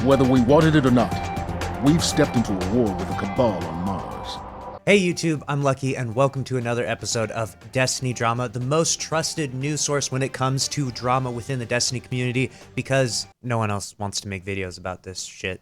Whether we wanted it or not, we've stepped into a war with a cabal on Mars. Hey YouTube, I'm Lucky and welcome to another episode of Destiny Drama, the most trusted news source when it comes to drama within the Destiny community because no one else wants to make videos about this shit.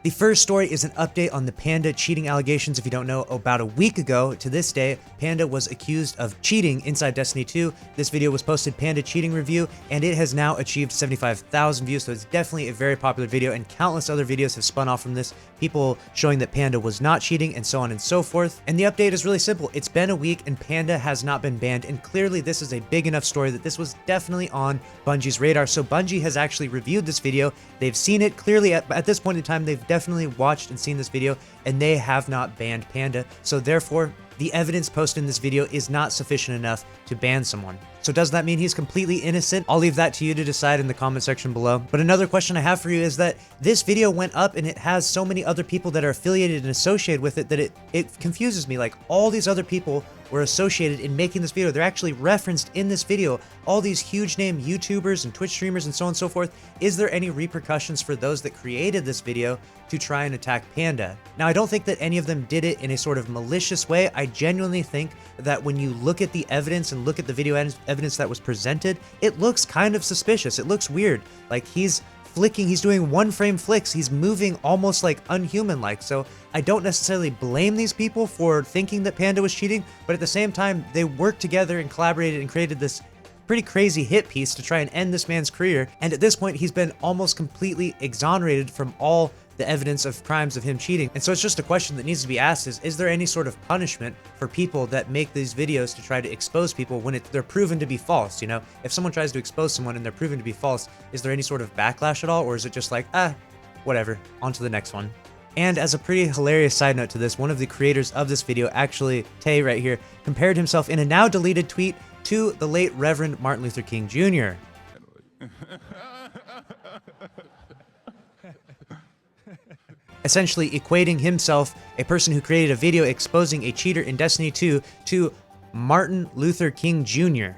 The first story is an update on the Panda cheating allegations. If you don't know, about a week ago to this day, Panda was accused of cheating inside Destiny 2. This video was posted, Panda cheating review, and it has now achieved 75,000 views, so it's definitely a very popular video, and countless other videos have spun off from this, people showing that Panda was not cheating, and so on and so forth. And the update is really simple. It's been a week, and Panda has not been banned, and clearly this is a big enough story that this was definitely on Bungie's radar. So Bungie has actually reviewed this video. They've seen it clearly at this point in time. They've definitely watched and seen this video, and they have not banned Panda. So therefore, the evidence posted in this video is not sufficient enough to ban someone. So does that mean he's completely innocent? I'll leave that to you to decide in the comment section below. But another question I have for you is that this video went up and it has so many other people that are affiliated and associated with it that it confuses me. Like, all these other people were associated in making this video. They're actually referenced in this video. All these huge name YouTubers and Twitch streamers and so on and so forth. Is there any repercussions for those that created this video to try and attack Panda? Now, I don't think that any of them did it in a sort of malicious way. I genuinely think that when you look at the evidence and look at the video evidence that was presented, it looks kind of suspicious. It looks weird. Like, he's flicking, he's doing one frame flicks, he's moving almost like unhuman-like. So I don't necessarily blame these people for thinking that Panda was cheating, but at the same time, they worked together and collaborated and created this pretty crazy hit piece to try and end this man's career. And at this point, he's been almost completely exonerated from all the evidence of crimes of him cheating. And so it's just a question that needs to be asked is there any sort of punishment for people that make these videos to try to expose people when they're proven to be false? You know, if someone tries to expose someone and they're proven to be false, is there any sort of backlash at all? Or is it just like, whatever, on to the next one? And as a pretty hilarious side note to this, one of the creators of this video, actually Tay right here, compared himself in a now deleted tweet to the late Reverend Martin Luther King Jr. Essentially equating himself, a person who created a video exposing a cheater in Destiny 2, to Martin Luther King Jr.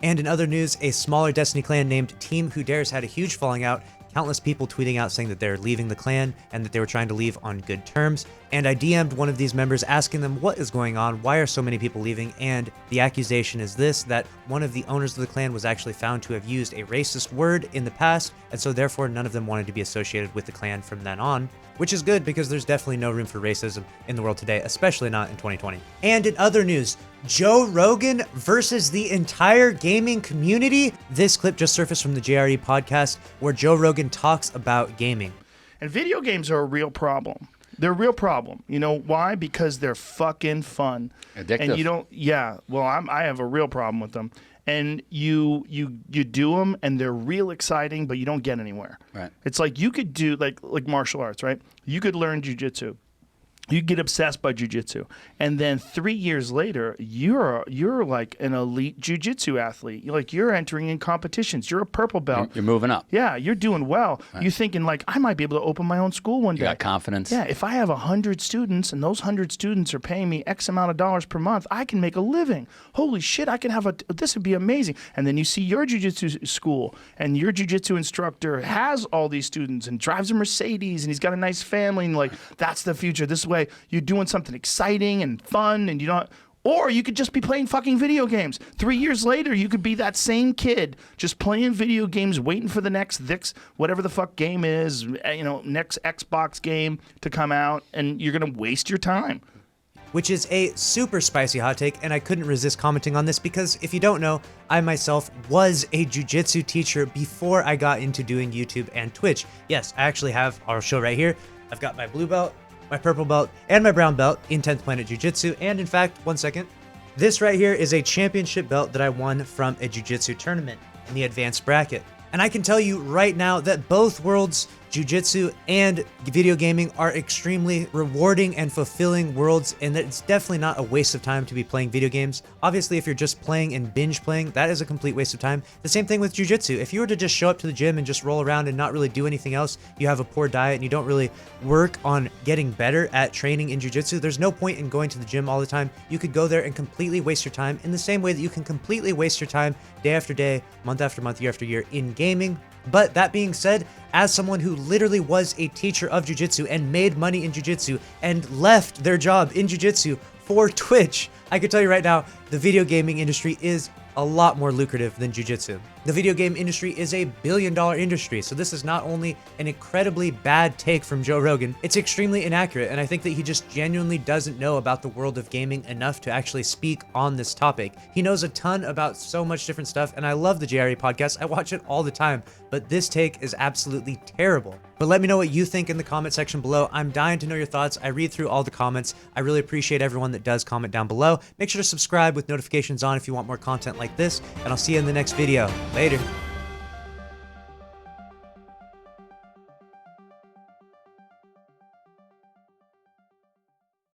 And in other news, a smaller Destiny clan named Team Who Dares had a huge falling out. Countless people tweeting out saying that they're leaving the clan and that they were trying to leave on good terms. And I DM'd one of these members asking them what is going on, why are so many people leaving? And the accusation is this, that one of the owners of the clan was actually found to have used a racist word in the past, and so therefore none of them wanted to be associated with the clan from then on, which is good because there's definitely no room for racism in the world today, especially not in 2020. And in other news, Joe Rogan versus the entire gaming community. This clip just surfaced from the JRE podcast where Joe Rogan talks about gaming. And video games are a real problem. They're a real problem. You know why? Because they're fucking fun. Addictive. And you don't, yeah, well, I have a real problem with them. And you do them and they're real exciting, but you don't get anywhere. Right. It's like you could do like martial arts, right? You could learn jujitsu. You get obsessed by jiu-jitsu, and then 3 years later, you're like an elite jiu-jitsu athlete. You're entering in competitions. You're a purple belt. You're moving up. Yeah, you're doing well. Right. You're thinking like, I might be able to open my own school one day. You got confidence. Yeah, if I have 100 students and those 100 students are paying me X amount of dollars per month, I can make a living. Holy shit, I can have this would be amazing. And then you see your jiu-jitsu school, and your jiu-jitsu instructor has all these students and drives a Mercedes, and he's got a nice family, and like, that's the future. This way you're doing something exciting and fun, and you don't. Or you could just be playing fucking video games. 3 years later, you could be that same kid just playing video games, waiting for the next whatever the fuck game is, next Xbox game to come out, and you're gonna waste your time. Which is a super spicy hot take, and I couldn't resist commenting on this because if you don't know, I myself was a jiu-jitsu teacher before I got into doing YouTube and Twitch. Yes, I actually have, I'll show right here, I've got my blue belt, my purple belt, and my brown belt in 10th Planet Jiu-Jitsu. And in fact, one second, this right here is a championship belt that I won from a jiu-jitsu tournament in the advanced bracket. And I can tell you right now that both worlds jiu-jitsu and video gaming are extremely rewarding and fulfilling worlds, and that it's definitely not a waste of time to be playing video games. Obviously, if you're just playing and binge playing, that is a complete waste of time. The same thing with jiu-jitsu. If you were to just show up to the gym and just roll around and not really do anything else, you have a poor diet and you don't really work on getting better at training in jiu-jitsu, there's no point in going to the gym all the time. You could go there and completely waste your time in the same way that you can completely waste your time day after day, month after month, year after year in gaming. But that being said, as someone who literally was a teacher of jiu-jitsu and made money in jiu-jitsu and left their job in jiu-jitsu for Twitch, I can tell you right now, the video gaming industry is a lot more lucrative than jiu-jitsu. The video game industry is a billion-dollar industry, so this is not only an incredibly bad take from Joe Rogan, it's extremely inaccurate, and I think that he just genuinely doesn't know about the world of gaming enough to actually speak on this topic. He knows a ton about so much different stuff, and I love the JRE podcast. I watch it all the time, but this take is absolutely terrible. But let me know what you think in the comment section below. I'm dying to know your thoughts. I read through all the comments. I really appreciate everyone that does comment down below. Make sure to subscribe with notifications on if you want more content like this, and I'll see you in the next video. Later.